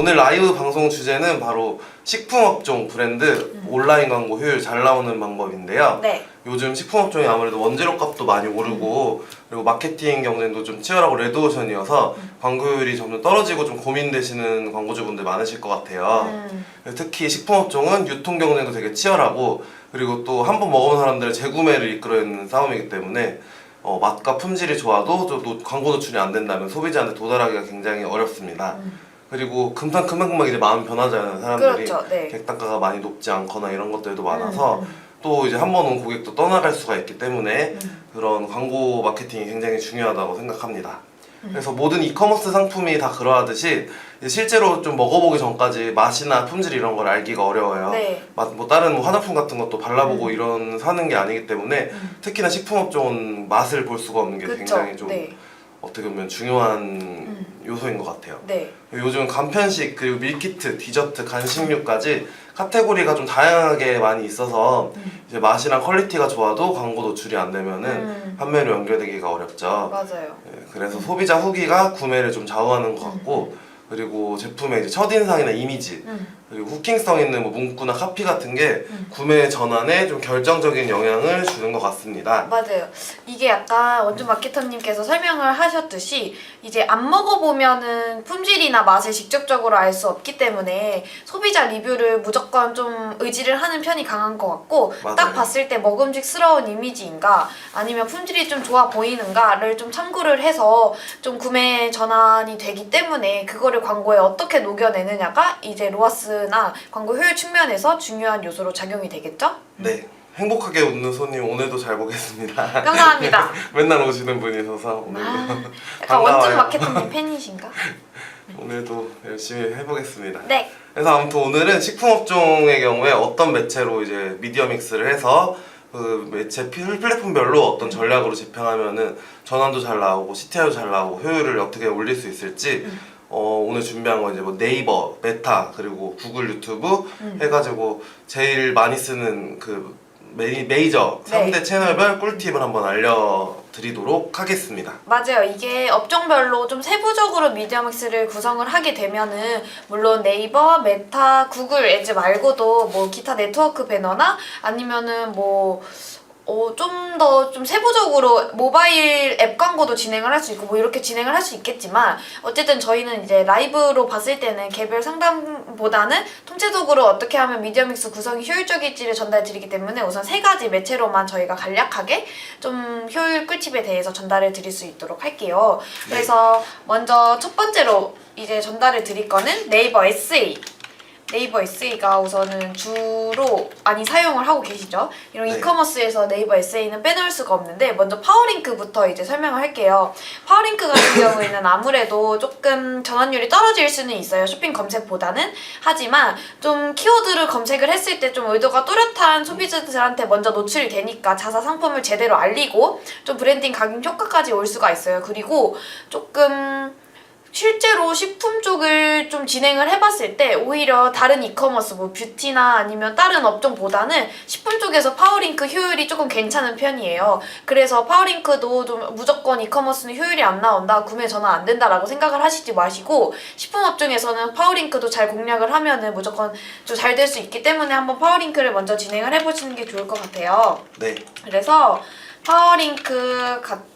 오늘 라이브 방송 주제는 바로 식품업종 브랜드 온라인 광고 효율 잘 나오는 방법인데요. 네. 요즘 식품업종이 아무래도 원재료 값도 많이 오르고 그리고 마케팅 경쟁도 좀 치열하고 레드오션이어서 광고 효율이 점점 떨어지고 좀 고민되시는 광고주분들 많으실 것 같아요. 특히 식품업종은 유통 경쟁도 되게 치열하고 그리고 또 한 번 먹은 사람들의 재구매를 이끌어내는 싸움이기 때문에 맛과 품질이 좋아도 또 광고 노출이 안 된다면 소비자한테 도달하기가 굉장히 어렵습니다. 그리고 금방 이제 마음 변하잖아요. 사람들이 그렇죠. 네. 객단가가 많이 높지 않거나 이런 것들도 많아서 또 이제 한 번 온 고객도 떠나갈 수가 있기 때문에 그런 광고 마케팅이 굉장히 중요하다고 생각합니다. 그래서 모든 이커머스 상품이 다 그러하듯이 실제로 좀 먹어보기 전까지 맛이나 품질 이런 걸 알기가 어려워요. 네. 뭐 다른 뭐 화장품 같은 것도 발라보고 이런 사는 게 아니기 때문에 특히나 식품업종은 맛을 볼 수가 없는 게 그쵸. 굉장히 좀 네. 어떻게 보면 중요한 요소인 것 같아요. 네. 요즘 간편식 그리고 밀키트, 디저트, 간식류까지 카테고리가 좀 다양하게 많이 있어서 이제 맛이랑 퀄리티가 좋아도 광고 노출이 안 되면은 판매로 연결되기가 어렵죠. 맞아요. 그래서 소비자 후기가 구매를 좀 좌우하는 것 같고 그리고 제품의 이제 첫인상이나 이미지 그리고 후킹성 있는 뭐 문구나 카피 같은 게 구매 전환에 좀 결정적인 영향을 주는 것 같습니다. 맞아요. 이게 약간 원주 마케터님께서 설명을 하셨듯이 이제 안 먹어보면은 품질이나 맛을 직접적으로 알 수 없기 때문에 소비자 리뷰를 무조건 좀 의지를 하는 편이 강한 것 같고 맞아요. 딱 봤을 때 먹음직스러운 이미지인가 아니면 품질이 좀 좋아 보이는가를 좀 참고를 해서 좀 구매 전환이 되기 때문에 그거를 광고에 어떻게 녹여내느냐가 이제 로아스나 광고 효율 측면에서 중요한 요소로 작용이 되겠죠? 네. 행복하게 웃는 손님 오늘도 잘 보겠습니다. 감사합니다. 맨날 오시는 분이셔서 오늘도 약간 원준 반가워요. 마케터님 팬이신가? 오늘도 열심히 해보겠습니다. 네. 그래서 아무튼 오늘은 식품업종의 경우에 어떤 매체로 이제 미디어 믹스를 해서 그 매체 플랫폼별로 어떤 전략으로 집행하면은 전환도 잘 나오고 CTR도 잘 나오고 효율을 어떻게 올릴 수 있을지 오늘 준비한 건 이제 뭐 네이버, 메타 그리고 구글 유튜브 해가지고 제일 많이 쓰는 그 메이저 네. 3대 채널별 꿀팁을 한번 알려드리도록 하겠습니다. 맞아요. 이게 업종별로 좀 세부적으로 미디어 믹스를 구성을 하게 되면은 물론 네이버, 메타, 구글 에즈 말고도 뭐 기타 네트워크 배너나 아니면은 뭐 좀 더 좀 세부적으로 모바일 앱 광고도 진행을 할 수 있고 뭐 이렇게 진행을 할 수 있겠지만 어쨌든 저희는 이제 라이브로 봤을 때는 개별 상담보다는 통째적으로 어떻게 하면 미디어 믹스 구성이 효율적일지를 전달해 드리기 때문에 우선 세 가지 매체로만 저희가 간략하게 좀 효율 꿀팁에 대해서 전달해 드릴 수 있도록 할게요. 그래서 먼저 첫 번째로 이제 전달해 드릴 거는 네이버 SE. 네이버 SE가 우선은 주로 많이 사용을 하고 계시죠. 이런 네. 이커머스에서 네이버 SE는 빼놓을 수가 없는데 먼저 파워링크부터 이제 설명을 할게요. 파워링크 같은 경우에는 아무래도 조금 전환율이 떨어질 수는 있어요. 쇼핑 검색보다는. 하지만 좀 키워드를 검색을 했을 때 좀 의도가 뚜렷한 소비자들한테 먼저 노출이 되니까 자사 상품을 제대로 알리고 좀 브랜딩 각인 효과까지 올 수가 있어요. 그리고 조금 실제로 식품 쪽을 좀 진행을 해봤을 때 오히려 다른 이커머스 뭐 뷰티나 아니면 다른 업종보다는 식품 쪽에서 파워링크 효율이 조금 괜찮은 편이에요. 그래서 파워링크도 좀 무조건 이커머스는 효율이 안 나온다, 구매 전환 안 된다라고 생각을 하시지 마시고 식품 업종에서는 파워링크도 잘 공략을 하면은 무조건 좀 잘 될 수 있기 때문에 한번 파워링크를 먼저 진행을 해보시는 게 좋을 것 같아요. 네. 그래서 파워링크 같은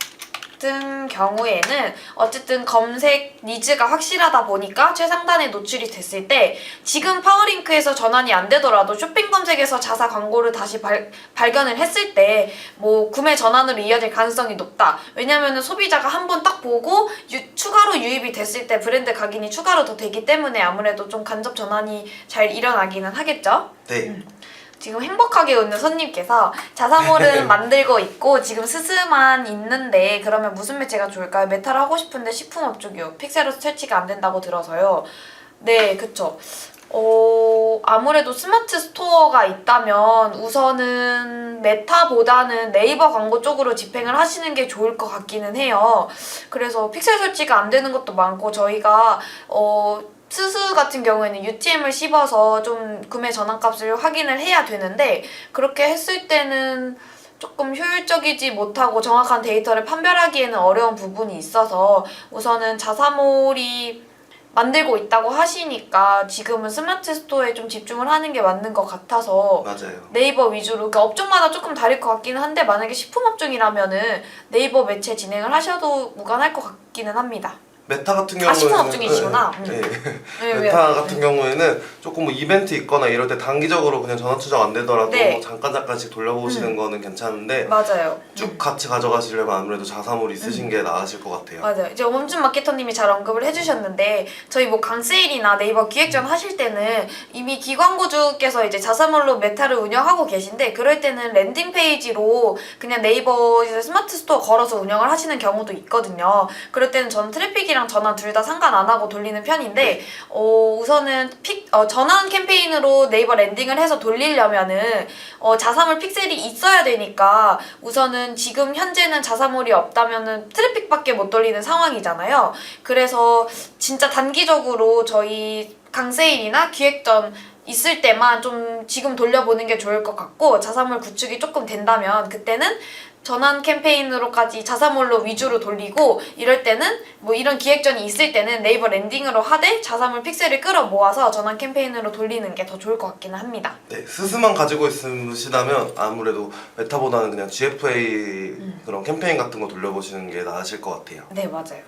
경우에는 어쨌든 검색 니즈가 확실하다 보니까 최상단에 노출이 됐을 때 지금 파워링크에서 전환이 안 되더라도 쇼핑 검색에서 자사 광고를 다시 발견을 했을 때 뭐 구매 전환으로 이어질 가능성이 높다. 왜냐면은 소비자가 한 번 딱 보고 추가로 유입이 됐을 때 브랜드 각인이 추가로 더 되기 때문에 아무래도 좀 간접 전환이 잘 일어나기는 하겠죠. 네. 지금 행복하게 웃는 손님께서 자사몰은 만들고 있고 지금 스스만 있는데 그러면 무슨 매체가 좋을까요? 메타를 하고 싶은데 식품업 쪽이요. 픽셀로서 설치가 안 된다고 들어서요. 네, 그쵸. 아무래도 스마트 스토어가 있다면 우선은 메타보다는 네이버 광고 쪽으로 집행을 하시는 게 좋을 것 같기는 해요. 그래서 픽셀 설치가 안 되는 것도 많고 저희가 스스 같은 경우에는 UTM을 씹어서 좀 구매 전환값을 확인을 해야 되는데 그렇게 했을 때는 조금 효율적이지 못하고 정확한 데이터를 판별하기에는 어려운 부분이 있어서 우선은 자사몰이 만들고 있다고 하시니까 지금은 스마트 스토어에 좀 집중을 하는 게 맞는 것 같아서 맞아요. 네이버 위주로, 그러니까 업종마다 조금 다를 것 같기는 한데 만약에 식품 업종이라면은 네이버 매체 진행을 하셔도 무관할 것 같기는 합니다. 메타 같은 아, 경우에는 식품 업종이시구나. 네. 네, 메타 왜요? 같은 경우에는 조금 뭐 이벤트 있거나 이럴 때 단기적으로 그냥 전화 투자가 안 되더라도 네. 잠깐씩 돌려보시는 거는 괜찮은데 맞아요. 쭉 같이 가져가시려면 아무래도 자사몰 있으신 게 나으실 것 같아요. 맞아요. 이제 멈춤 마케터님이 잘 언급을 해주셨는데 저희 뭐 강세일이나 네이버 기획전 하실 때는 이미 기광고주께서 이제 자사몰로 메타를 운영하고 계신데 그럴 때는 랜딩 페이지로 그냥 네이버 이제 스마트 스토어 걸어서 운영을 하시는 경우도 있거든요. 그럴 때는 저는 트래픽이랑 전환 둘 다 상관 안 하고 돌리는 편인데 우선은 전환 캠페인으로 네이버 랜딩을 해서 돌리려면은 자사몰 픽셀이 있어야 되니까 우선은 지금 현재는 자사몰이 없다면은 트래픽밖에 못 돌리는 상황이잖아요. 그래서 진짜 단기적으로 저희 강세일이나 기획전 있을 때만 좀 지금 돌려보는 게 좋을 것 같고 자사몰 구축이 조금 된다면 그때는 전환 캠페인으로까지 자사몰로 위주로 돌리고 이럴 때는 뭐 이런 기획전이 있을 때는 네이버 랜딩으로 하되 자사몰 픽셀을 끌어 모아서 전환 캠페인으로 돌리는 게 더 좋을 것 같기는 합니다. 네, 스스만 가지고 있으시다면 아무래도 메타보다는 그냥 GFA 그런 캠페인 같은 거 돌려보시는 게 나으실 것 같아요. 네, 맞아요.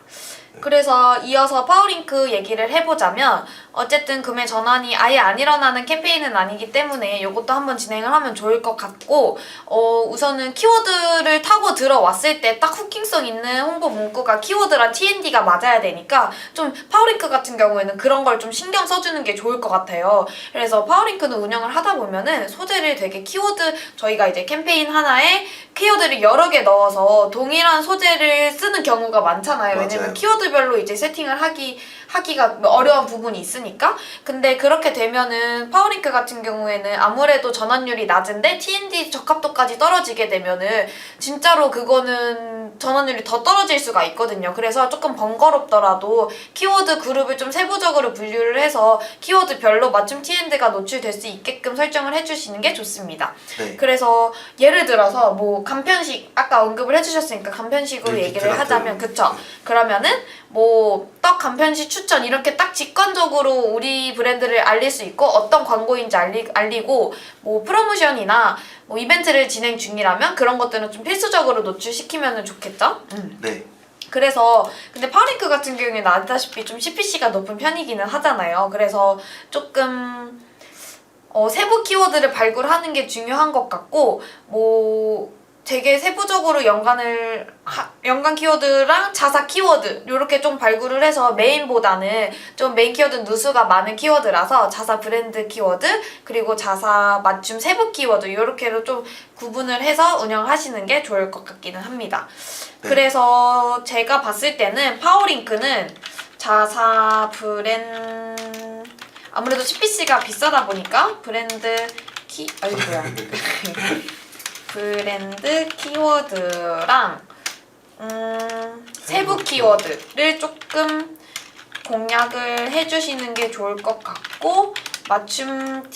그래서 이어서 파워링크 얘기를 해보자면 어쨌든 구매 전환이 아예 안 일어나는 캠페인은 아니기 때문에 이것도 한번 진행을 하면 좋을 것 같고 우선은 키워드를 타고 들어왔을 때 딱 후킹성 있는 홍보 문구가 키워드랑 TND가 맞아야 되니까 좀 파워링크 같은 경우에는 그런 걸 좀 신경 써주는 게 좋을 것 같아요. 그래서 파워링크는 운영을 하다 보면은 소재를 되게 저희가 이제 캠페인 하나에 키워드를 여러 개 넣어서 동일한 소재를 쓰는 경우가 많잖아요. 맞아요. 왜냐면 키워드별로 이제 세팅을 하기가 어려운 부분이 있으니까. 근데 그렇게 되면은 파워링크 같은 경우에는 아무래도 전환율이 낮은데 TND 적합도까지 떨어지게 되면은 진짜로 그거는 전환율이 더 떨어질 수가 있거든요. 그래서 조금 번거롭더라도 키워드 그룹을 좀 세부적으로 분류를 해서 키워드별로 맞춤 TND가 노출될 수 있게끔 설정을 해주시는 게 좋습니다. 네. 그래서 예를 들어서 뭐 간편식 아까 언급을 해주셨으니까 간편식으로 밀키트 얘기를 같은. 하자면 그쵸? 그러면은 뭐 떡 간편식 추천 이렇게 딱 직관적으로 우리 브랜드를 알릴 수 있고 어떤 광고인지 알리고 뭐 프로모션이나 뭐 이벤트를 진행 중이라면 그런 것들은 좀 필수적으로 노출시키면 좋겠죠? 네. 그래서 근데 파워링크 같은 경우에는 아시다시피 좀 CPC가 높은 편이기는 하잖아요. 그래서 조금 세부 키워드를 발굴하는 게 중요한 것 같고 뭐 되게 세부적으로 연관 키워드랑 자사 키워드 이렇게 좀 발굴을 해서 메인보다는 좀 메인 키워드 누수가 많은 키워드라서 자사 브랜드 키워드 그리고 자사 맞춤 세부 키워드 이렇게로 좀 구분을 해서 운영하시는 게 좋을 것 같기는 합니다. 네. 그래서 제가 봤을 때는 파워링크는 자사 아무래도 CPC가 비싸다 보니까 브랜드 키워드랑 세부 키워드를 조금 공략을 해주시는 게 좋을 것 같고 맞춤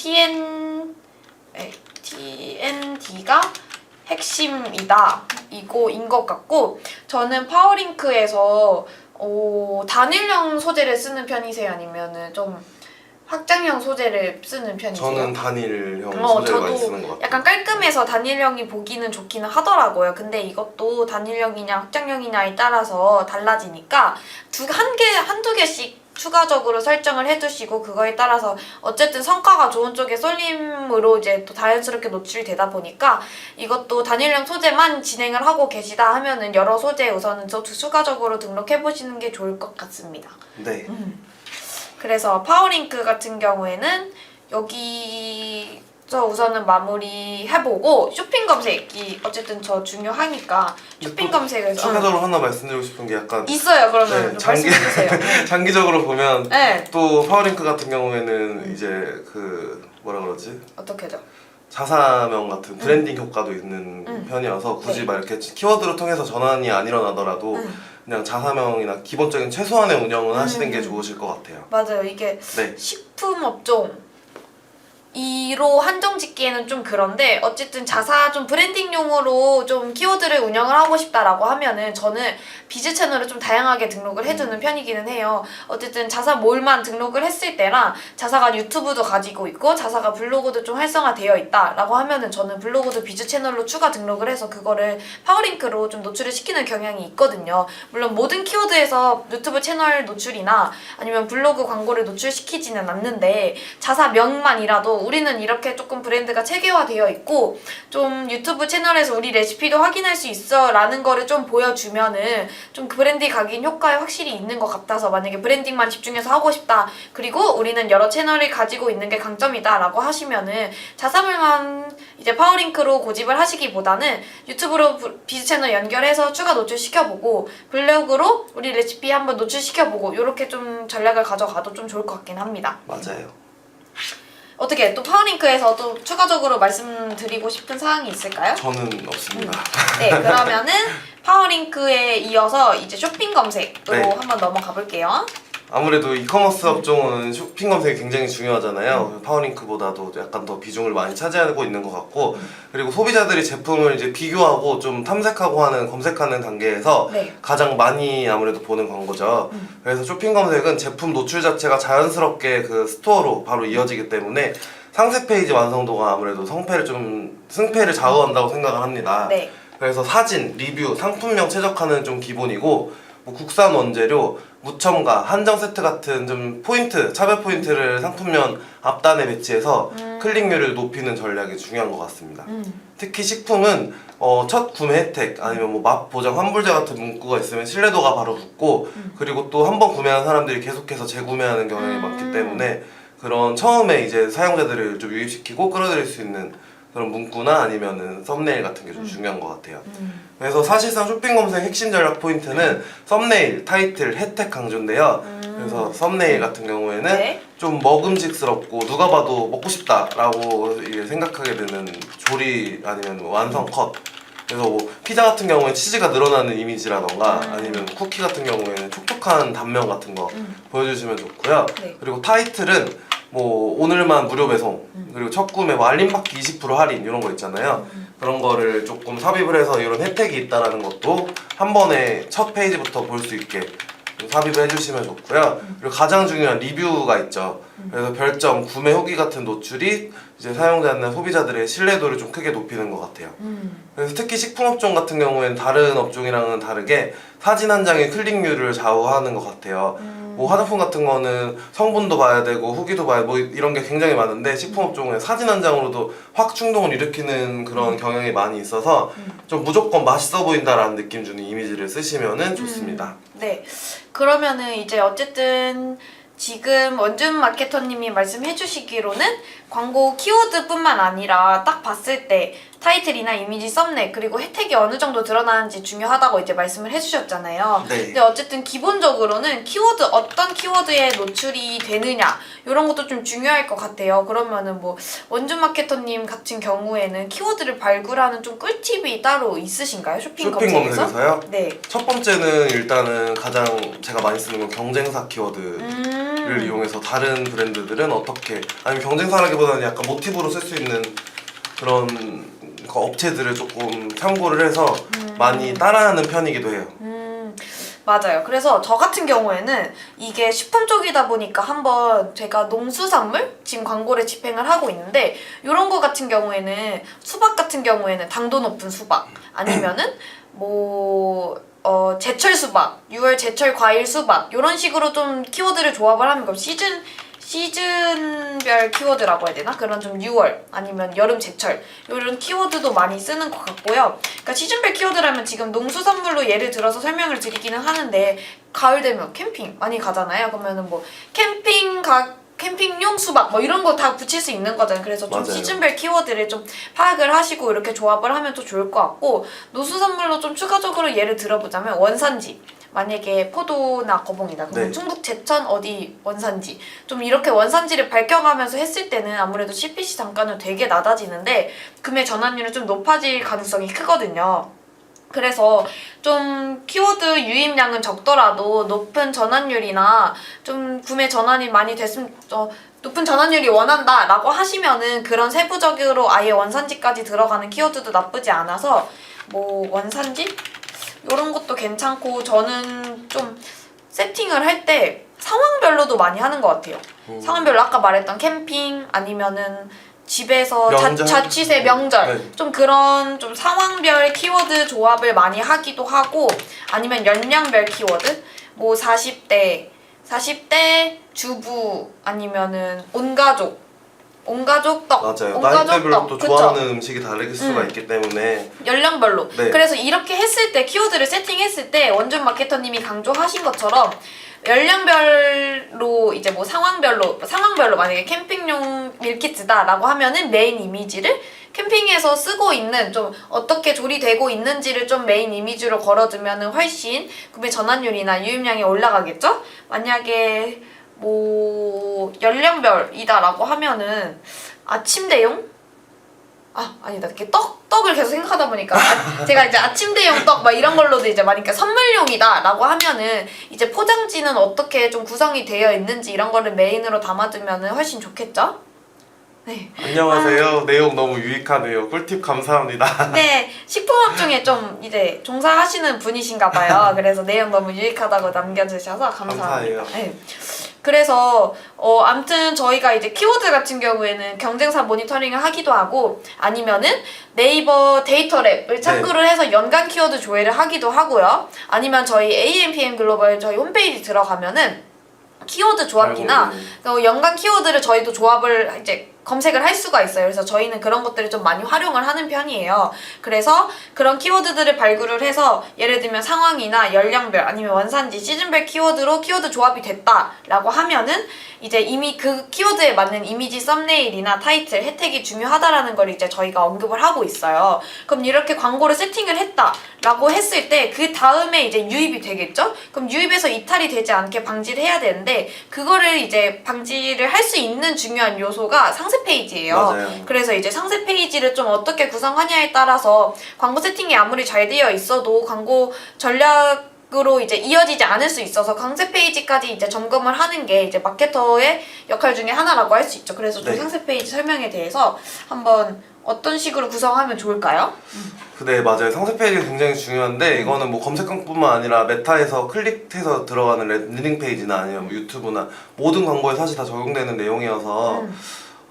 TND가 핵심이다 이거인 것 같고 저는 파워링크에서 단일형 소재를 쓰는 편이세요? 아니면은 좀 확장형 소재를 쓰는 편이세요? 저는 단일형 소재를 많이 쓰는 것 같아요. 약간 깔끔해서 단일형이 보기는 좋기는 하더라고요. 근데 이것도 단일형이냐 확장형이냐에 따라서 달라지니까 한두 개씩 추가적으로 설정을 해두시고 그거에 따라서 어쨌든 성과가 좋은 쪽에 쏠림으로 이제 또 자연스럽게 노출이 되다 보니까 이것도 단일형 소재만 진행을 하고 계시다 하면은 여러 소재 우선은 추가적으로 등록해보시는 게 좋을 것 같습니다. 네. 그래서 파워링크 같은 경우에는 여기서 우선은 마무리 해보고 쇼핑 검색이 어쨌든 저 중요하니까 쇼핑 검색을 추가적으로 하나 말씀드리고 싶은 게 약간 있어요. 그러면 네, 좀 말씀해주세요. 장기적으로 보면 네. 또 파워링크 같은 경우에는 이제 그 뭐라 그러지? 어떻게죠? 자사명 같은 브랜딩 효과도 있는 편이어서 굳이 네. 막 이렇게 키워드를 통해서 전환이 안 일어나더라도 그냥 자사명이나 기본적인 최소한의 운영은 하시는 게 좋으실 것 같아요. 맞아요. 이게 네. 식품 업종 이로 한정 짓기에는 좀 그런데 어쨌든 자사 좀 브랜딩용으로 좀 키워드를 운영을 하고 싶다라고 하면은 저는 비즈 채널을 좀 다양하게 등록을 해두는 편이기는 해요. 어쨌든 자사 몰만 등록을 했을 때랑 자사가 유튜브도 가지고 있고 자사가 블로그도 좀 활성화되어 있다라고 하면은 저는 블로그도 비즈 채널로 추가 등록을 해서 그거를 파워링크로 좀 노출을 시키는 경향이 있거든요. 물론 모든 키워드에서 유튜브 채널 노출이나 아니면 블로그 광고를 노출시키지는 않는데 자사명만이라도 우리는 이렇게 조금 브랜드가 체계화되어 있고 좀 유튜브 채널에서 우리 레시피도 확인할 수 있어 라는 거를 좀 보여주면은 좀 그 브랜드 각인 효과에 확실히 있는 것 같아서 만약에 브랜딩만 집중해서 하고 싶다 그리고 우리는 여러 채널을 가지고 있는 게 강점이다 라고 하시면은 자사물만 이제 파워링크로 고집을 하시기보다는 유튜브로 비즈 채널 연결해서 추가 노출시켜보고 블로그로 우리 레시피 한번 노출시켜보고 이렇게 좀 전략을 가져가도 좀 좋을 것 같긴 합니다. 맞아요. 어떻게 또 파워링크에서 또 추가적으로 말씀드리고 싶은 사항이 있을까요? 저는 없습니다. 네, 그러면은 파워링크에 이어서 이제 쇼핑 검색으로 네. 한번 넘어가 볼게요. 아무래도 이커머스 업종은 쇼핑 검색이 굉장히 중요하잖아요. 파워링크보다도 약간 더 비중을 많이 차지하고 있는 것 같고, 그리고 소비자들이 제품을 이제 비교하고 좀 탐색하고 하는 검색하는 단계에서 네. 가장 많이 아무래도 보는 광고죠. 그래서 쇼핑 검색은 제품 노출 자체가 자연스럽게 그 스토어로 바로 이어지기 때문에 상세 페이지 완성도가 아무래도 승패를 좌우한다고 생각을 합니다. 네. 그래서 사진, 리뷰, 상품명 최적화는 좀 기본이고, 뭐 국산 원재료, 무첨가, 한정 세트 같은 좀 포인트, 차별 포인트를 상품면 앞단에 배치해서 클릭률을 높이는 전략이 중요한 것 같습니다. 특히 식품은 첫 구매 혜택 아니면 뭐 맛 보장 환불제 같은 문구가 있으면 신뢰도가 바로 붙고 그리고 또 한 번 구매한 사람들이 계속해서 재구매하는 경향이 많기 때문에 그런 처음에 이제 사용자들을 좀 유입시키고 끌어들일 수 있는 그런 문구나 아니면은 썸네일 같은 게 좀 중요한 것 같아요. 그래서 사실상 쇼핑 검색 핵심 전략 포인트는 썸네일, 타이틀, 혜택 강조인데요. 그래서 썸네일 같은 경우에는 네. 좀 먹음직스럽고 누가 봐도 먹고 싶다라고 이게 생각하게 되는 조리 아니면 뭐 완성 컷. 그래서 뭐 피자 같은 경우에는 치즈가 늘어나는 이미지라던가 아니면 쿠키 같은 경우에는 촉촉한 단면 같은 거 보여주시면 좋고요. 네. 그리고 타이틀은 뭐 오늘만 무료 배송 그리고 첫 구매 뭐 알림받기 20% 할인 이런 거 있잖아요. 그런 거를 조금 삽입을 해서 이런 혜택이 있다라는 것도 한 번에 첫 페이지부터 볼 수 있게 삽입을 해주시면 좋고요. 그리고 가장 중요한 리뷰가 있죠. 그래서 별점, 구매 후기 같은 노출이 이제 사용자나 소비자들의 신뢰도를 좀 크게 높이는 것 같아요. 그래서 특히 식품업종 같은 경우에는 다른 업종이랑은 다르게 사진 한 장의 클릭률을 좌우하는 것 같아요. 뭐 화장품 같은 거는 성분도 봐야 되고 후기도 봐야 뭐 이런 게 굉장히 많은데 식품업종은 사진 한 장으로도 확 충동을 일으키는 그런 경향이 많이 있어서 좀 무조건 맛있어 보인다라는 느낌 주는 이미지를 쓰시면은 좋습니다. 네. 그러면은 이제 어쨌든 지금 원준 마케터님이 말씀해 주시기로는 광고 키워드뿐만 아니라 딱 봤을 때 타이틀이나 이미지, 썸네일 그리고 혜택이 어느 정도 드러나는지 중요하다고 이제 말씀을 해주셨잖아요. 네. 근데 어쨌든 기본적으로는 키워드 어떤 키워드에 노출이 되느냐 이런 것도 좀 중요할 것 같아요. 그러면은 뭐 원준 마케터님 같은 경우에는 키워드를 발굴하는 좀 꿀팁이 따로 있으신가요? 쇼핑 검색에서? 검색에서요? 네. 첫 번째는 일단은 가장 제가 많이 쓰는 건 경쟁사 키워드를 이용해서 다른 브랜드들은 어떻게 아니면 경쟁사라기보다는 약간 모티브로 쓸 수 있는 그런 그 업체들을 조금 참고를 해서 많이 따라하는 편이기도 해요. 맞아요. 그래서 저 같은 경우에는 이게 식품 쪽이다 보니까 한번 제가 농수산물 지금 광고를 집행을 하고 있는데 이런 거 같은 경우에는 수박 같은 경우에는 당도 높은 수박 아니면은 뭐 제철 수박, 6월 제철 과일 수박 이런 식으로 좀 키워드를 조합을 하면 그럼 시즌별 키워드라고 해야 되나? 그런 좀 6월 아니면 여름 제철 이런 키워드도 많이 쓰는 것 같고요. 그러니까 시즌별 키워드라면 지금 농수산물로 예를 들어서 설명을 드리기는 하는데 가을 되면 캠핑 많이 가잖아요. 그러면은 뭐 캠핑용 수박 뭐 이런 거 다 붙일 수 있는 거잖아요. 그래서 좀 맞아요. 시즌별 키워드를 좀 파악을 하시고 이렇게 조합을 하면 또 좋을 것 같고 농수산물로 좀 추가적으로 예를 들어보자면 원산지 만약에 포도나 거봉이다 그러면 네. 충북 제천 어디 원산지 좀 이렇게 원산지를 밝혀가면서 했을 때는 아무래도 CPC 단가는 되게 낮아지는데 구매 전환율은 좀 높아질 가능성이 크거든요. 그래서 좀 키워드 유입량은 적더라도 높은 전환율이나 좀 구매 전환이 많이 됐으면 높은 전환율이 원한다 라고 하시면은 그런 세부적으로 아예 원산지까지 들어가는 키워드도 나쁘지 않아서 뭐 원산지? 이런 것도 괜찮고 저는 좀 세팅을 할 때 상황별로도 많이 하는 것 같아요. 상황별로 아까 말했던 캠핑 아니면은 집에서 명절? 자취세 명절 네. 좀 그런 좀 상황별 키워드 조합을 많이 하기도 하고 아니면 연령별 키워드 뭐 40대 주부 아니면은 온가족 떡 맞아요. 온가족 나이대별로 떡 또 그쵸? 좋아하는 음식이 다를 수가 있기 때문에 연령별로. 네. 그래서 이렇게 했을 때 키워드를 세팅했을 때 원준 마케터님이 강조하신 것처럼 연령별로 이제 뭐 상황별로 만약에 캠핑용 밀키트다라고 하면은 메인 이미지를 캠핑에서 쓰고 있는 좀 어떻게 조리되고 있는지를 좀 메인 이미지로 걸어두면은 훨씬 구매 전환율이나 유입량이 올라가겠죠? 만약에 뭐 연령별이다라고 하면은 아침 대용? 아니다. 이렇게 떡을 계속 생각하다 보니까 제가 이제 아침 대용 떡 막 이런 걸로도 이제 많이 그러니까 선물용이다라고 하면은 이제 포장지는 어떻게 좀 구성이 되어 있는지 이런 거를 메인으로 담아두면은 훨씬 좋겠죠? 네. 안녕하세요. 내용 너무 유익하네요. 꿀팁 감사합니다. 네, 식품업 중에 좀 이제 종사하시는 분이신가 봐요. 그래서 내용 너무 유익하다고 남겨주셔서 감사합니다. 감사해요. 네. 그래서 아무튼 저희가 이제 키워드 같은 경우에는 경쟁사 모니터링을 하기도 하고 아니면은 네이버 데이터랩을 참고를 해서 연간 키워드 조회를 하기도 하고요. 아니면 저희 AMPM 글로벌 저희 홈페이지 들어가면은 키워드 조합기나 연간 키워드를 저희도 조합을 이제 검색을 할 수가 있어요. 그래서 저희는 그런 것들을 좀 많이 활용을 하는 편이에요. 그래서 그런 키워드들을 발굴을 해서 예를 들면 상황이나 연령별 아니면 원산지, 시즌별 키워드로 키워드 조합이 됐다라고 하면은 이제 이미 그 키워드에 맞는 이미지 썸네일이나 타이틀, 혜택이 중요하다라는 걸 이제 저희가 언급을 하고 있어요. 그럼 이렇게 광고를 세팅을 했다라고 했을 때 그 다음에 이제 유입이 되겠죠? 그럼 유입에서 이탈이 되지 않게 방지를 해야 되는데 그거를 이제 방지를 할 수 있는 중요한 요소가 상세 페이지예요. 맞아요. 그래서 이제 상세 페이지를 좀 어떻게 구성하냐에 따라서 광고 세팅이 아무리 잘 되어 있어도 광고 전략으로 이제 이어지지 않을 수 있어서 상세 페이지까지 이제 점검을 하는 게 이제 마케터의 역할 중에 하나라고 할 수 있죠. 그래서 좀 네. 상세 페이지 설명에 대해서 한번 어떤 식으로 구성하면 좋을까요? 네, 맞아요. 상세 페이지가 굉장히 중요한데 이거는 뭐 검색창뿐만 아니라 메타에서 클릭해서 들어가는 랜딩 페이지나 아니면 뭐 유튜브나 모든 광고에 사실 다 적용되는 내용이어서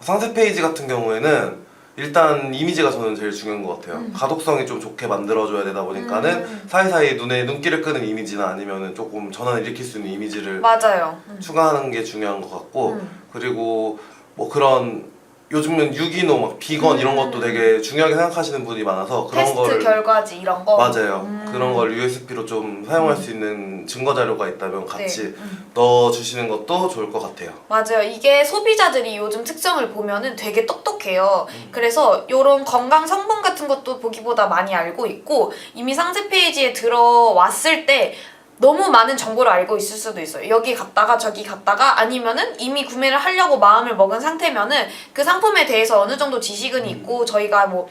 상세 페이지 같은 경우에는 일단 이미지가 저는 제일 중요한 것 같아요. 가독성이 좀 좋게 만들어줘야 되다 보니까는 사이사이 눈에 눈길을 끄는 이미지나 아니면은 조금 전환을 일으킬 수 있는 이미지를 맞아요. 추가하는 게 중요한 것 같고 그리고 뭐 그런 요즘은 유기농, 막 비건 이런 것도 되게 중요하게 생각하시는 분이 많아서 그런 테스트 거를 결과지 이런 거. 맞아요. 그런 걸 USB로 좀 사용할 수 있는 증거 자료가 있다면 같이 넣어주시는 것도 좋을 것 같아요. 맞아요. 이게 소비자들이 요즘 특성을 보면은 되게 똑똑해요. 그래서 이런 건강 성분 같은 것도 보기보다 많이 알고 있고 이미 상세 페이지에 들어왔을 때 너무 많은 정보를 알고 있을 수도 있어요. 여기 갔다가 저기 갔다가 아니면은 이미 구매를 하려고 마음을 먹은 상태면은 그 상품에 대해서 어느 정도 지식은 있고 저희가 뭐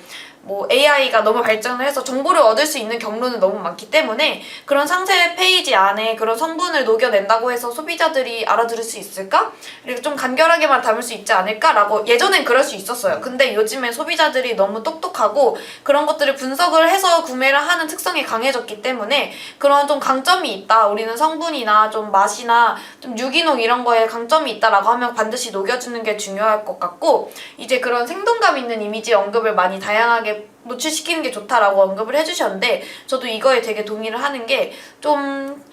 AI가 너무 발전을 해서 정보를 얻을 수 있는 경로는 너무 많기 때문에 그런 상세 페이지 안에 그런 성분을 녹여낸다고 해서 소비자들이 알아들을 수 있을까? 그리고 좀 간결하게만 담을 수 있지 않을까라고 예전엔 그럴 수 있었어요. 근데 요즘엔 소비자들이 너무 똑똑하고 그런 것들을 분석을 해서 구매를 하는 특성이 강해졌기 때문에 그런 좀 강점이 있다. 우리는 성분이나 좀 맛이나 좀 유기농 이런 거에 강점이 있다라고 하면 반드시 녹여주는 게 중요할 것 같고 이제 그런 생동감 있는 이미지 언급을 많이 다양하게 노출시키는 게 좋다라고 언급을 해주셨는데 저도 이거에 되게 동의를 하는 게 좀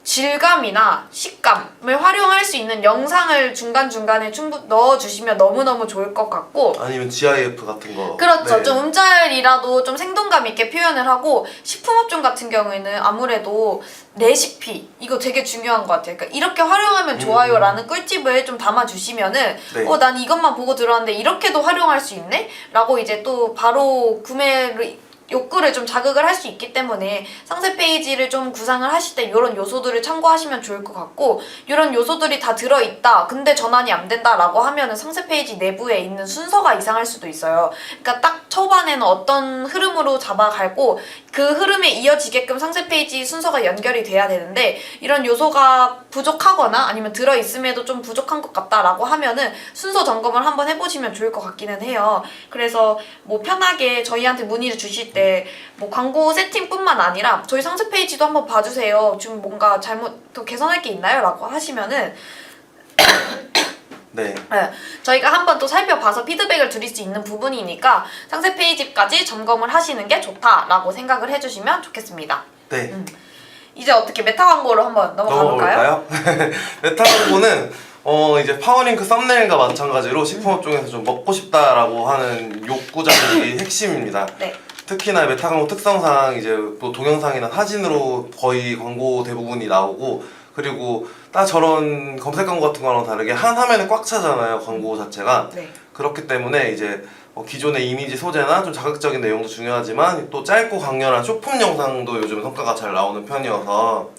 질감이나 식감을 활용할 수 있는 영상을 중간중간에 넣어주시면 너무너무 좋을 것 같고 아니면 GIF 같은 거. 그렇죠. 네. 좀 음절이라도 좀 생동감 있게 표현을 하고 식품업종 같은 경우에는 아무래도 레시피 이거 되게 중요한 것 같아요. 그러니까 이렇게 활용하면 좋아요라는 꿀팁을 좀 담아주시면은 네. 난 이것만 보고 들어왔는데 이렇게도 활용할 수 있네? 라고 이제 또 바로 구매를 욕구를 좀 자극을 할 수 있기 때문에 상세 페이지를 좀 구상을 하실 때 이런 요소들을 참고하시면 좋을 것 같고, 이런 요소들이 다 들어있다 근데 전환이 안 된다라고 하면은 상세 페이지 내부에 있는 순서가 이상할 수도 있어요. 그러니까 딱 초반에는 어떤 흐름으로 잡아가고 그 흐름에 이어지게끔 상세 페이지 순서가 연결이 돼야 되는데, 이런 요소가 부족하거나 아니면 들어있음에도 좀 부족한 것 같다라고 하면은 순서 점검을 한번 해보시면 좋을 것 같기는 해요. 그래서 뭐 편하게 저희한테 문의를 주실 때 뭐 광고 세팅뿐만 아니라 저희 상세 페이지도 한번 봐주세요, 좀 뭔가 잘못 더 개선할 게 있나요? 라고 하시면은 네. 네, 저희가 한번 또 살펴봐서 피드백을 드릴 수 있는 부분이니까 상세 페이지까지 점검을 하시는 게 좋다라고 생각을 해주시면 좋겠습니다. 네. 이제 어떻게 메타 광고로 한번 넘어가 볼까요? 메타 광고는 이제 파워링크 썸네일과 마찬가지로 식품업종에서 좀 먹고 싶다라고 하는 욕구자들이 핵심입니다. 네. 특히나 메타 광고 특성상 이제 또 동영상이나 사진으로 거의 광고 대부분이 나오고, 그리고 딱 저런 검색 광고 같은 거랑 다르게 한 화면에 꽉 차잖아요, 광고 자체가. 네. 그렇기 때문에 이제 기존의 이미지 소재나 좀 자극적인 내용도 중요하지만 또 짧고 강렬한 쇼폼 영상도 요즘 성과가 잘 나오는 편이어서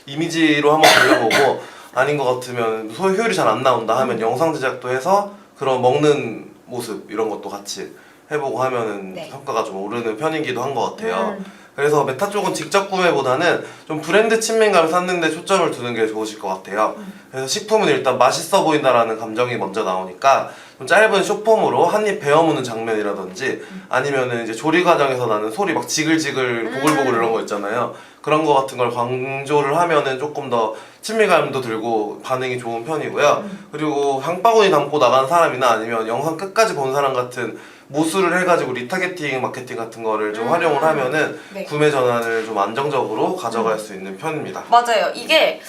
이미지로 한번 돌려보고 아닌 것 같으면 효율이 잘 안 나온다 하면 영상 제작도 해서 그런 먹는 모습 이런 것도 같이 해보고 하면은 네. 성과가 좀 오르는 편이기도 한 것 같아요. 그래서 메타 쪽은 직접 구매보다는 좀 브랜드 친밀감을 쌓는 데 초점을 두는 게 좋으실 것 같아요. 그래서 식품은 일단 맛있어 보인다라는 감정이 먼저 나오니까 좀 짧은 숏폼으로 한 입 베어 무는 장면이라든지 아니면은 이제 조리 과정에서 나는 소리 막 지글지글 보글보글 이런 거 있잖아요. 그런 거 같은 걸 강조를 하면은 조금 더 친밀감도 들고 반응이 좋은 편이고요. 그리고 한 바구니 담고 나간 사람이나 아니면 영상 끝까지 본 사람 같은 모수를 해가지고 리타게팅 마케팅 같은 거를 좀 활용을 하면은 네. 구매 전환을 좀 안정적으로 가져갈 수 있는 편입니다. 맞아요. 이게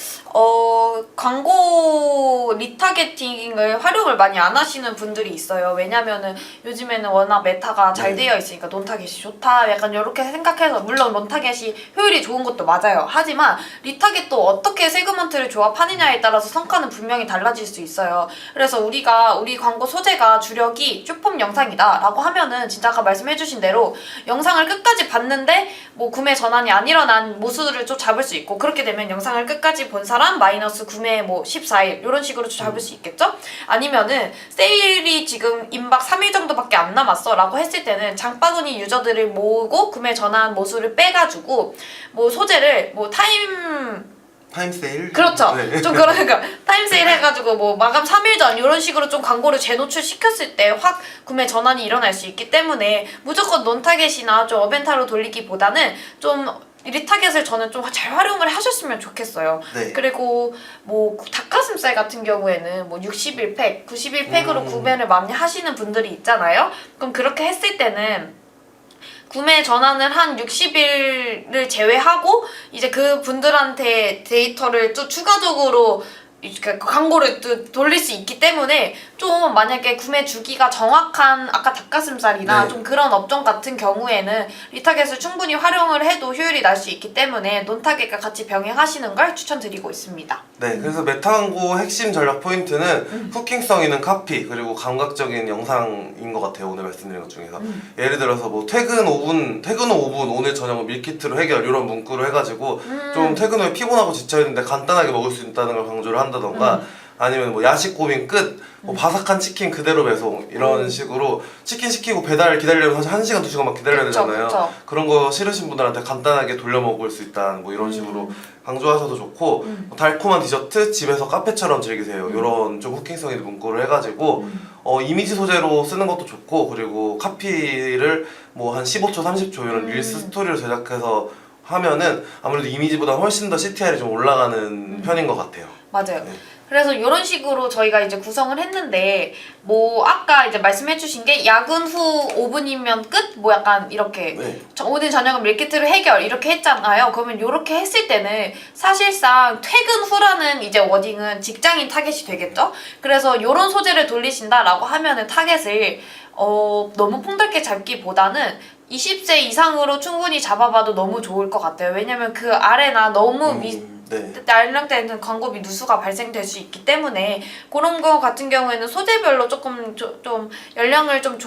광고 리타게팅을 활용을 많이 안 하시는 분들이 있어요. 왜냐면은 요즘에는 워낙 메타가 잘 되어 있으니까 논타겟이 좋다 약간 이렇게 생각해서, 물론 논타겟이 효율이 좋은 것도 맞아요. 하지만 리타겟도 어떻게 세그먼트를 조합하느냐에 따라서 성과는 분명히 달라질 수 있어요. 그래서 우리 광고 소재가 주력이 쇼폼 영상이다 라고 하면은 진짜 아까 말씀해주신 대로 영상을 끝까지 봤는데 뭐 구매 전환이 안 일어난 모수를 좀 잡을 수 있고, 그렇게 되면 영상을 끝까지 본 사람 마이너스 구매 뭐 14일 이런 식으로 잡을 수 있겠죠? 아니면은 세일이 지금 임박 3일 정도밖에 안 남았어 라고 했을 때는 장바구니 유저들을 모으고 구매 전환 모수를 빼가지고 뭐 소재를 뭐 타임세일? 그렇죠. 네. 좀 그러니까 타임세일 해가지고 뭐 마감 3일 전 이런 식으로 좀 광고를 재노출 시켰을 때 확 구매 전환이 일어날 수 있기 때문에 무조건 논타겟이나 좀 어벤타로 돌리기보다는 좀 리타겟을 저는 좀 잘 활용을 하셨으면 좋겠어요. 네. 그리고 뭐 닭가슴살 같은 경우에는 뭐 61팩, 91팩으로 구매를 많이 하시는 분들이 있잖아요. 그럼 그렇게 했을 때는 구매 전환을 한 60일을 제외하고 이제 그 분들한테 데이터를 또 추가적으로 광고를 또 돌릴 수 있기 때문에 좀 만약에 구매 주기가 정확한 아까 닭가슴살이나 네. 좀 그런 업종 같은 경우에는 리타겟을 충분히 활용을 해도 효율이 날 수 있기 때문에 논타겟과 같이 병행하시는 걸 추천드리고 있습니다. 네, 그래서 메타 광고 핵심 전략 포인트는 후킹성 있는 카피 그리고 감각적인 영상인 것 같아요. 오늘 말씀드린 것 중에서 예를 들어서 뭐 퇴근 후 5분 오늘 저녁은 밀키트로 해결 이런 문구로 해가지고 좀 퇴근 후에 피곤하고 지쳐있는데 간단하게 먹을 수 있다는 걸 강조를 한다던가 아니면 뭐 야식 고민 끝, 뭐 바삭한 치킨 그대로 배송 이런 식으로 치킨 시키고 배달 기다리려면 사실 1시간 2시간 막 기다려야 그쵸, 되잖아요. 그쵸. 그런 거 싫으신 분들한테 간단하게 돌려 먹을 수 있다는 뭐 이런 식으로 강조하셔도 좋고 뭐 달콤한 디저트 집에서 카페처럼 즐기세요. 이런 좀 후킹성 있는 문구를 해가지고 이미지 소재로 쓰는 것도 좋고, 그리고 카피를 뭐 한 15초 30초 이런 릴스 스토리로 제작해서 하면은 아무래도 이미지보다 훨씬 더 CTR이 좀 올라가는 편인 것 같아요. 맞아요. 네. 그래서 이런 식으로 저희가 이제 구성을 했는데, 뭐 아까 이제 말씀해주신 게 야근 후 5분이면 끝? 뭐 약간 이렇게 네. 오늘 저녁은 밀키트로 해결 이렇게 했잖아요. 그러면 이렇게 했을 때는 사실상 퇴근 후라는 이제 워딩은 직장인 타겟이 되겠죠? 그래서 이런 소재를 돌리신다라고 하면은 타겟을 너무 퐁넓게 잡기보다는 20세 이상으로 충분히 잡아봐도 너무 좋을 것 같아요. 왜냐면 그 아래나 너무 네. 연령대에는 광고비 누수가 발생될 수 있기 때문에 그런 거 같은 경우에는 소재별로 조금 좀 연령을 좀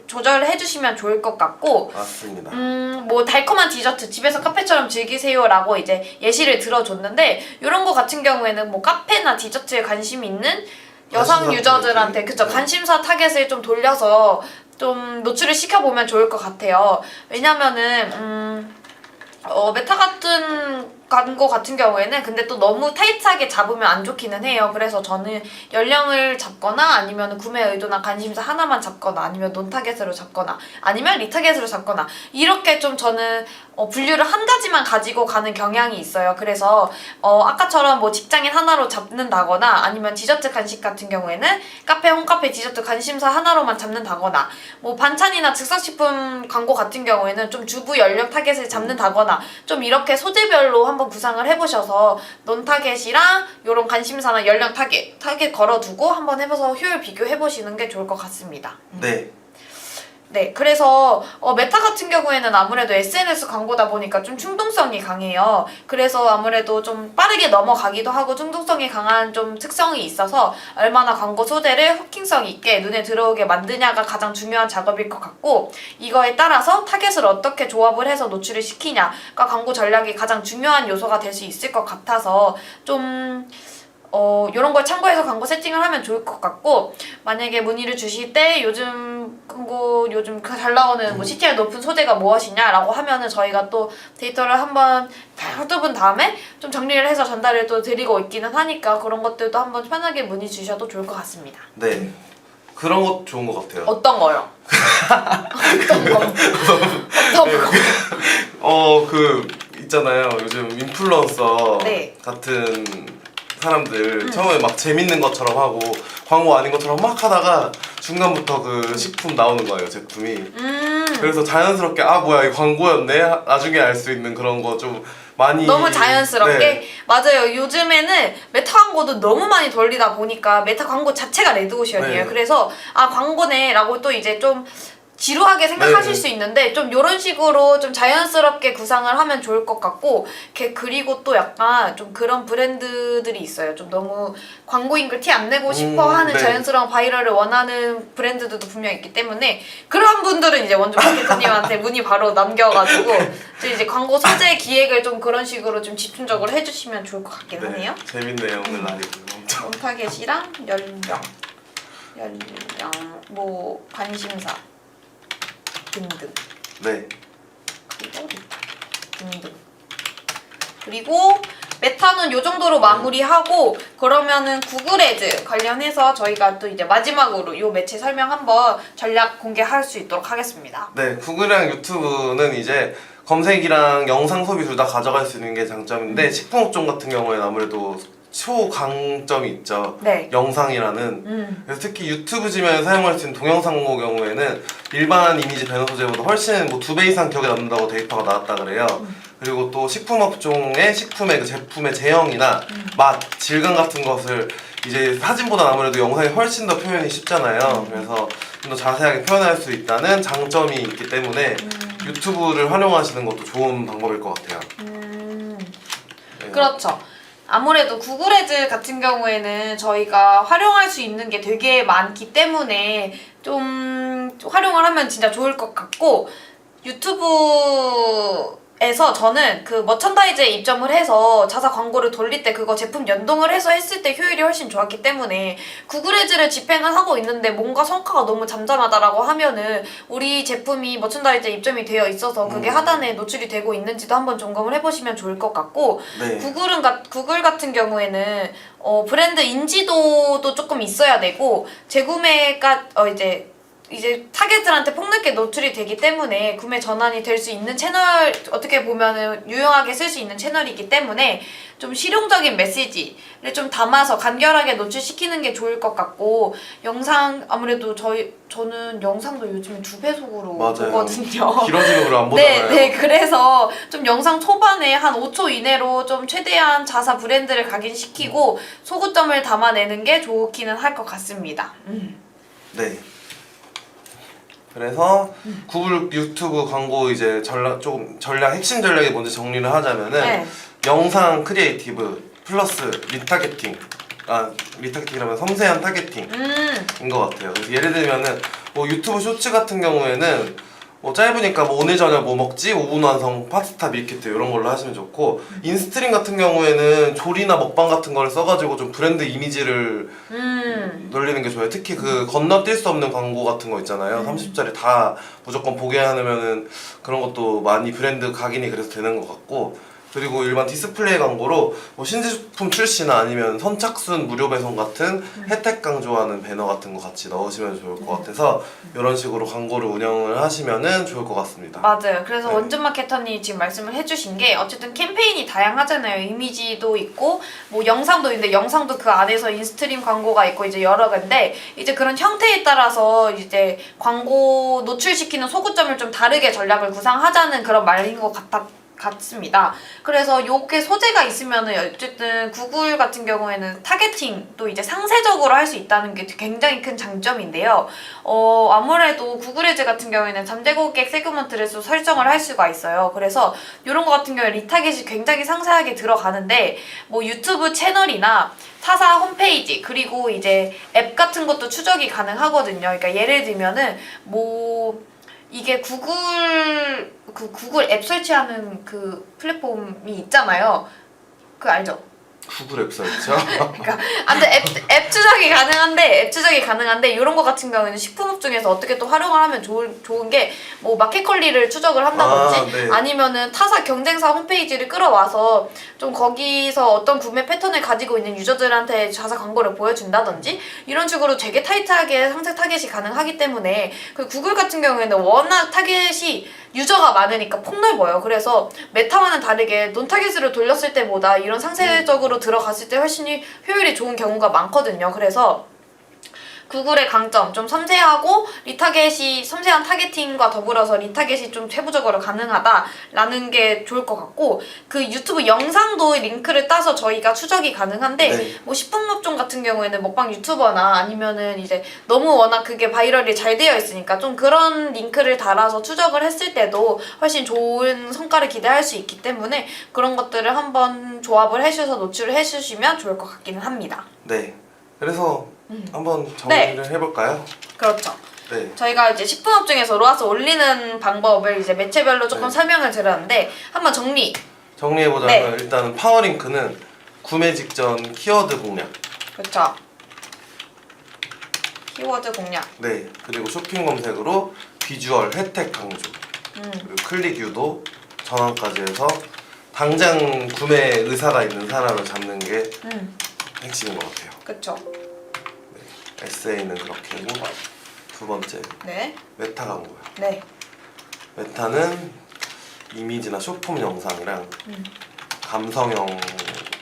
조절을 해주시면 좋을 것 같고 맞습니다. 뭐 달콤한 디저트 집에서 카페처럼 즐기세요라고 이제 예시를 들어줬는데 이런 거 같은 경우에는 뭐 카페나 디저트에 관심이 있는 여성 관심사 유저들한테 타겟이. 그쵸 네. 관심사 타겟을 좀 돌려서 좀 노출을 시켜보면 좋을 것 같아요. 왜냐면은 메타 같은 광고 같은 경우에는 근데 또 너무 타이트하게 잡으면 안 좋기는 해요. 그래서 저는 연령을 잡거나 아니면 구매 의도나 관심사 하나만 잡거나 아니면 논 타겟으로 잡거나 아니면 리타겟으로 잡거나 이렇게 좀 저는 분류를 한 가지만 가지고 가는 경향이 있어요. 그래서 아까처럼 뭐 직장인 하나로 잡는다거나 아니면 디저트 간식 같은 경우에는 카페, 홈카페, 디저트 관심사 하나로만 잡는다거나 뭐 반찬이나 즉석식품 광고 같은 경우에는 좀 주부 연령 타겟을 잡는다거나 좀 이렇게 소재별로 한번 구상을 해보셔서 논 타겟이랑 요런 관심사나 연령 타겟 걸어두고 한번 해봐서 효율 비교해보시는 게 좋을 것 같습니다. 네. 네, 그래서 메타 같은 경우에는 아무래도 SNS 광고다 보니까 좀 충동성이 강해요. 그래서 아무래도 좀 빠르게 넘어가기도 하고 충동성이 강한 좀 특성이 있어서 얼마나 광고 소재를 호킹성 있게 눈에 들어오게 만드냐가 가장 중요한 작업일 것 같고 이거에 따라서 타겟을 어떻게 조합을 해서 노출을 시키냐가 광고 전략이 가장 중요한 요소가 될 수 있을 것 같아서 좀 요런 걸 참고해서 광고 세팅을 하면 좋을 것 같고 만약에 문의를 주실 때 요즘 잘 나오는 뭐 CTR 높은 소재가 무엇이냐라고 하면은 저희가 또 데이터를 한번 훑어본 다음에 좀 정리를 해서 전달을 또 드리고 있기는 하니까 그런 것들도 한번 편하게 문의 주셔도 좋을 것 같습니다. 네. 그런 것 좋은 것 같아요. 어떤 거요? 어떤 거? 어떤 거? 있잖아요. 요즘 인플루언서 네. 같은 사람들 처음에 막 재밌는 것처럼 하고 광고 아닌 것처럼 막 하다가 중간부터 그 식품 나오는 거예요, 제품이. 그래서 자연스럽게 뭐야 이 광고였네 나중에 알 수 있는 그런 거 좀 많이 너무 자연스럽게 네. 맞아요. 요즘에는 메타 광고도 너무 많이 돌리다 보니까 메타 광고 자체가 레드오션이에요. 네. 그래서 광고네라고 또 이제 좀 지루하게 생각하실 네. 수 있는데 좀 이런 식으로 좀 자연스럽게 구상을 하면 좋을 것 같고 그리고 또 약간 좀 그런 브랜드들이 있어요. 좀 너무 광고인 걸 티 안 내고 싶어 하는 네. 자연스러운 바이럴을 원하는 브랜드들도 분명히 있기 때문에 그런 분들은 이제 원주 마케터님한테 문의 바로 남겨가지고 저 이제 광고 소재 기획을 좀 그런 식으로 좀 집중적으로 해주시면 좋을 것 같긴 하네요. 재밌네요 오늘 라디오 엄청. 온 타겟이랑 연령 뭐 관심사 등등 네. 그리고 리타 등등 그리고 메타는 요 정도로 마무리하고 그러면은 구글 애드 관련해서 저희가 또 이제 마지막으로 요 매체 설명 한번 전략 공개할 수 있도록 하겠습니다. 네, 구글이랑 유튜브는 이제 검색이랑 영상 소비 둘 다 가져갈 수 있는 게 장점인데 식품업종 같은 경우에는 아무래도 초강점이 있죠. 네. 영상이라는. 그래서 특히 유튜브 지면에 사용할 수 있는 동영상 광고 경우에는 일반 이미지 배너 소재보다 훨씬 뭐 2배 이상 기억에 남는다고 데이터가 나왔다 그래요. 그리고 또 식품업종의 식품의 그 제품의 제형이나 맛, 질감 같은 것을 이제 사진보다 아무래도 영상이 훨씬 더 표현이 쉽잖아요. 그래서 좀 더 자세하게 표현할 수 있다는 장점이 있기 때문에 유튜브를 활용하시는 것도 좋은 방법일 것 같아요. 네. 그렇죠. 아무래도 구글 애드 같은 경우에는 저희가 활용할 수 있는 게 되게 많기 때문에 좀 활용을 하면 진짜 좋을 것 같고 유튜브에서 저는 그 머천다이즈에 입점을 해서 자사 광고를 돌릴 때 그거 제품 연동을 해서 했을 때 효율이 훨씬 좋았기 때문에 구글 애드를 집행을 하고 있는데 뭔가 성과가 너무 잠잠하다라고 하면은 우리 제품이 머천다이즈에 입점이 되어 있어서 그게 하단에 노출이 되고 있는지도 한번 점검을 해보시면 좋을 것 같고 네. 구글 같은 경우에는 브랜드 인지도도 조금 있어야 되고 재구매가 이제 타겟들한테 폭넓게 노출이 되기 때문에 구매 전환이 될 수 있는 채널 어떻게 보면은 유용하게 쓸 수 있는 채널이기 때문에 좀 실용적인 메시지를 좀 담아서 간결하게 노출시키는 게 좋을 것 같고 영상 아무래도 저는 영상도 요즘에 2배속으로 맞아요. 보거든요. 길어지는 걸 안 보잖아요. 네, 그래서 좀 영상 초반에 한 5초 이내로 좀 최대한 자사 브랜드를 각인시키고 소구점을 담아내는 게 좋기는 할 것 같습니다. 네. 그래서 구글 유튜브 광고 이제 전략 핵심 전략이 뭔지 정리를 하자면은 네. 영상 크리에이티브 플러스 리타겟팅. 리타겟팅이라면 섬세한 타겟팅인 것 같아요. 그래서 예를 들면은 뭐 유튜브 쇼츠 같은 경우에는 뭐 짧으니까 뭐 오늘 저녁 뭐 먹지? 5분 완성 파스타 밀키트 이런 걸로 하시면 좋고, 인스트림 같은 경우에는 조리나 먹방 같은 걸 써가지고 좀 브랜드 이미지를 놀리는 게 좋아요. 특히 그 건너뛸 수 없는 광고 같은 거 있잖아요. 30짜리 다 무조건 보게 하면은 그런 것도 많이 브랜드 각인이 그래서 되는 것 같고, 그리고 일반 디스플레이 광고로 뭐 신제품 출시나 아니면 선착순 무료 배송 같은 혜택 강조하는 배너 같은 거 같이 넣으시면 좋을 것 같아서 이런 식으로 광고를 운영을 하시면은 좋을 것 같습니다. 맞아요. 그래서 네. 원준 마케터님이 지금 말씀을 해주신 게 어쨌든 캠페인이 다양하잖아요. 이미지도 있고 뭐 영상도 있는데 영상도 그 안에서 인스트림 광고가 있고 이제 여러 개인데, 이제 그런 형태에 따라서 이제 광고 노출시키는 소구점을 좀 다르게 전략을 구상하자는 그런 말인 것 같습니다. 그래서 요게 소재가 있으면은 어쨌든 구글 같은 경우에는 타겟팅도 이제 상세적으로 할 수 있다는 게 굉장히 큰 장점인데요. 아무래도 구글 애즈 같은 경우에는 잠재 고객 세그먼트를 또 설정을 할 수가 있어요. 그래서 이런 거 같은 경우에 리타겟이 굉장히 상세하게 들어가는데, 뭐 유튜브 채널이나 타사 홈페이지 그리고 이제 앱 같은 것도 추적이 가능하거든요. 그러니까 예를 들면은 뭐 이게 구글 앱 설치하는 그 플랫폼이 있잖아요. 그 알죠? 구글 앱 설치요? 그러니까 앱 추적이 가능한데 이런 거 같은 경우에는 식품업 중에서 어떻게 또 활용을 하면 좋은 게 뭐 마켓컬리를 추적을 한다든지 네. 아니면은 타사 경쟁사 홈페이지를 끌어와서 좀 거기서 어떤 구매 패턴을 가지고 있는 유저들한테 자사 광고를 보여준다든지 이런 식으로 되게 타이트하게 상세 타겟이 가능하기 때문에, 그 구글 같은 경우에는 워낙 타겟이 유저가 많으니까 폭넓어요. 그래서 메타와는 다르게 논 타겟으로 돌렸을 때보다 이런 상세적으로 들어갔을 때 훨씬 효율이 좋은 경우가 많거든요. 그래서 구글의 강점, 좀 섬세하고 섬세한 타겟팅과 더불어서 리타겟이 좀 세부적으로 가능하다라는 게 좋을 것 같고, 그 유튜브 영상도 링크를 따서 저희가 추적이 가능한데, 네. 뭐 식품업종 같은 경우에는 먹방 유튜버나 아니면은 이제 너무 워낙 그게 바이럴이 잘 되어 있으니까 좀 그런 링크를 달아서 추적을 했을 때도 훨씬 좋은 성과를 기대할 수 있기 때문에 그런 것들을 한번 조합을 해주셔서 노출을 해주시면 좋을 것 같기는 합니다. 네. 그래서 한번 정리를 해볼까요? 그렇죠. 네. 저희가 이제 식품업 중에서 로아스 올리는 방법을 이제 매체별로 조금 네. 설명을 드렸는데 한번 정리해보자면 네. 일단은 파워링크는 구매 직전 키워드 공략. 그렇죠. 키워드 공략. 네. 그리고 쇼핑 검색으로 비주얼 혜택 강조. 그리고 클릭 유도 전환까지 해서 당장 구매 의사가 있는 사람을 잡는 게 핵심인 것 같아요. 그렇죠. 에세이는 그렇게 하고, 두 번째 네. 메타 광고요. 네. 메타는 이미지나 쇼폼 영상이랑 감성형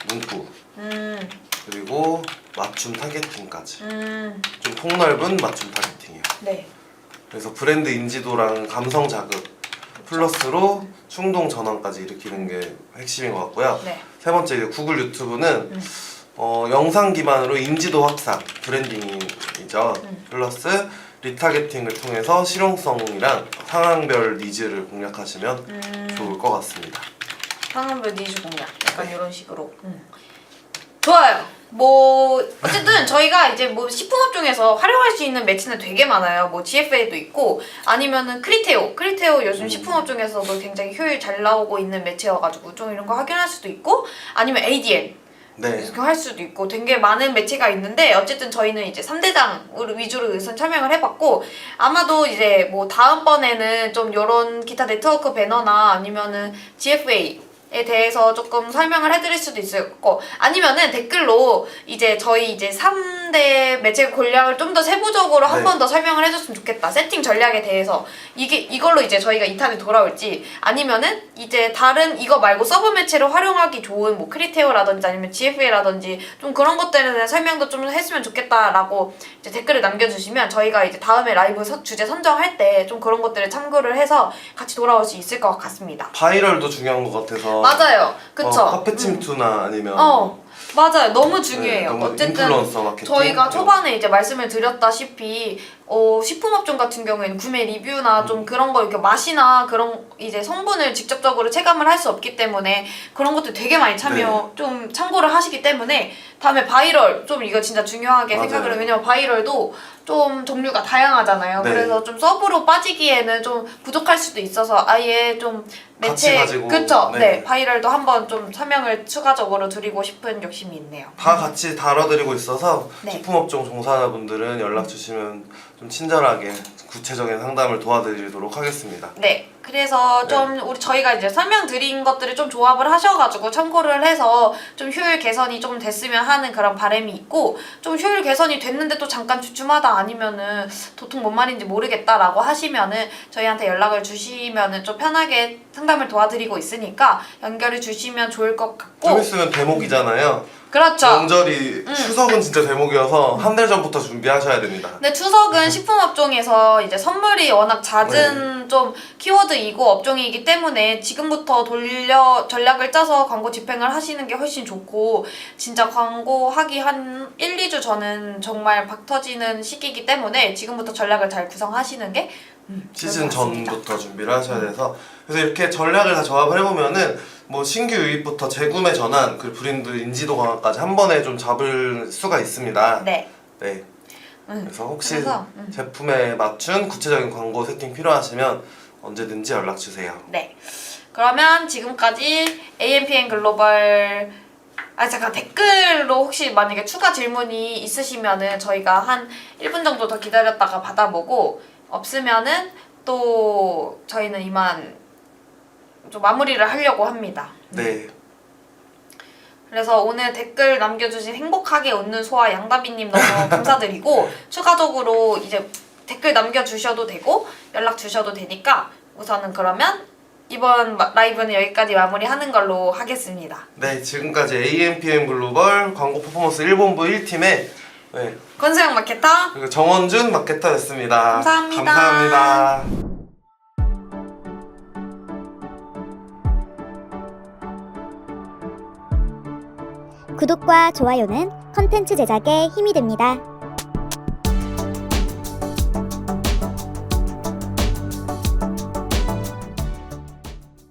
문구 그리고 맞춤 타겟팅까지 좀 폭넓은 맞춤 타겟팅이에요. 네. 그래서 브랜드 인지도랑 감성 자극 플러스로 충동 전환까지 일으키는 게 핵심인 것 같고요. 네. 세 번째 이제 구글 유튜브는 영상 기반으로 인지도 확산, 브랜딩이죠. 플러스 리타겟팅을 통해서 실용성이랑 상황별 니즈를 공략하시면 좋을 것 같습니다. 상황별 니즈 공략. 약간 네. 이런 식으로. 좋아요. 뭐 어쨌든 저희가 이제 뭐 식품업 중에서 활용할 수 있는 매체는 되게 많아요. 뭐 GFA도 있고 아니면은 크리테오 요즘 식품업 중에서도 굉장히 효율 잘 나오고 있는 매체여가지고 좀 이런 거 확인할 수도 있고, 아니면 ADN 네. 이렇게 할 수도 있고 되게 많은 매체가 있는데, 어쨌든 저희는 이제 3대장 위주로 우선 설명을 해봤고, 아마도 이제 뭐 다음번에는 좀 요런 기타 네트워크 배너나 아니면은 GFA에 대해서 조금 설명을 해드릴 수도 있을 거고, 아니면은 댓글로 이제 저희 이제 3대 매체 공략을 좀 더 세부적으로 한 네. 번 더 설명을 해줬으면 좋겠다. 세팅 전략에 대해서 이걸로 이제 저희가 2탄에 돌아올지, 아니면은 이제 다른 이거 말고 서브 매체를 활용하기 좋은 뭐 크리테오라든지 아니면 GFA라든지 좀 그런 것들에 대한 설명도 좀 했으면 좋겠다라고 이제 댓글을 남겨주시면 저희가 이제 다음에 라이브 주제 선정할 때 좀 그런 것들을 참고를 해서 같이 돌아올 수 있을 것 같습니다. 바이럴도 중요한 것 같아서. 맞아요. 그쵸? 카페 침투나 아니면 맞아요. 너무 중요해요. 너무 어쨌든 인플루언서 마케팅. 저희가 초반에 이제 말씀을 드렸다시피 식품업종 같은 경우에는 구매 리뷰나 좀 그런 거 이렇게 맛이나 그런 이제 성분을 직접적으로 체감을 할 수 없기 때문에 그런 것들 되게 많이 좀 참고를 하시기 때문에 다음에 바이럴 좀 이거 진짜 중요하게 맞아요. 생각을 해요. 왜냐면 바이럴도 좀 종류가 다양하잖아요. 네. 그래서 좀 서브로 빠지기에는 좀 부족할 수도 있어서 아예 좀 같이 매체 가지고, 그쵸? 네. 네. 바이럴도 한번 좀 설명을 추가적으로 드리고 싶은 욕심이 있네요. 다 같이 다뤄드리고 있어서 네. 식품업종 종사자분들은 연락 주시면 좀 친절하게 구체적인 상담을 도와드리도록 하겠습니다. 네. 그래서 좀 저희가 이제 설명드린 것들을 좀 조합을 하셔가지고 참고를 해서 좀 효율 개선이 좀 됐으면 하는 그런 바람이 있고 좀 효율 개선이 됐는데 또 잠깐 주춤하다 아니면은 도통 뭔 말인지 모르겠다라고 하시면은 저희한테 연락을 주시면은 좀 편하게 상담을 도와드리고 있으니까 연결을 주시면 좋을 것 같고 좀 있으면 대목이잖아요. 그렇죠. 명절이 추석은 진짜 대목이어서 한 달 전부터 준비하셔야 됩니다. 근데 추석은 식품업종에서 이제 선물이 워낙 잦은 좀 키워드이고 업종이기 때문에 지금부터 전략을 짜서 광고 집행을 하시는 게 훨씬 좋고 진짜 광고하기 한 1, 2주 전은 정말 박 터지는 시기이기 때문에 지금부터 전략을 잘 구성하시는 게 시즌 좋을 것 같습니다. 전부터 준비를 하셔야 돼서 그래서 이렇게 전략을 다 조합을 해보면은 뭐 신규 유입부터 재구매 전환 그리고 브랜드 인지도 강화까지 한 번에 좀 잡을 수가 있습니다. 네. 네. 그래서 혹시 그래서, 제품에 맞춘 구체적인 광고 세팅 필요하시면 언제든지 연락 주세요. 네. 그러면 지금까지 AMPN 글로벌 잠깐 댓글로 혹시 만약에 추가 질문이 있으시면은 저희가 한 1분 정도 더 기다렸다가 받아보고 없으면은 또 저희는 이만 좀 마무리를 하려고 합니다. 네. 그래서 오늘 댓글 남겨주신 행복하게 웃는 소아 양다비님 너무 감사드리고 추가적으로 이제 댓글 남겨주셔도 되고 연락 주셔도 되니까 우선은 그러면 이번 라이브는 여기까지 마무리하는 걸로 하겠습니다. 네, 지금까지 AMPM 글로벌 광고 퍼포먼스 1본부 1팀의 권수영 마케터 그리고 정원준 마케터였습니다. 감사합니다. 감사합니다. 구독과 좋아요는 컨텐츠 제작에 힘이 됩니다.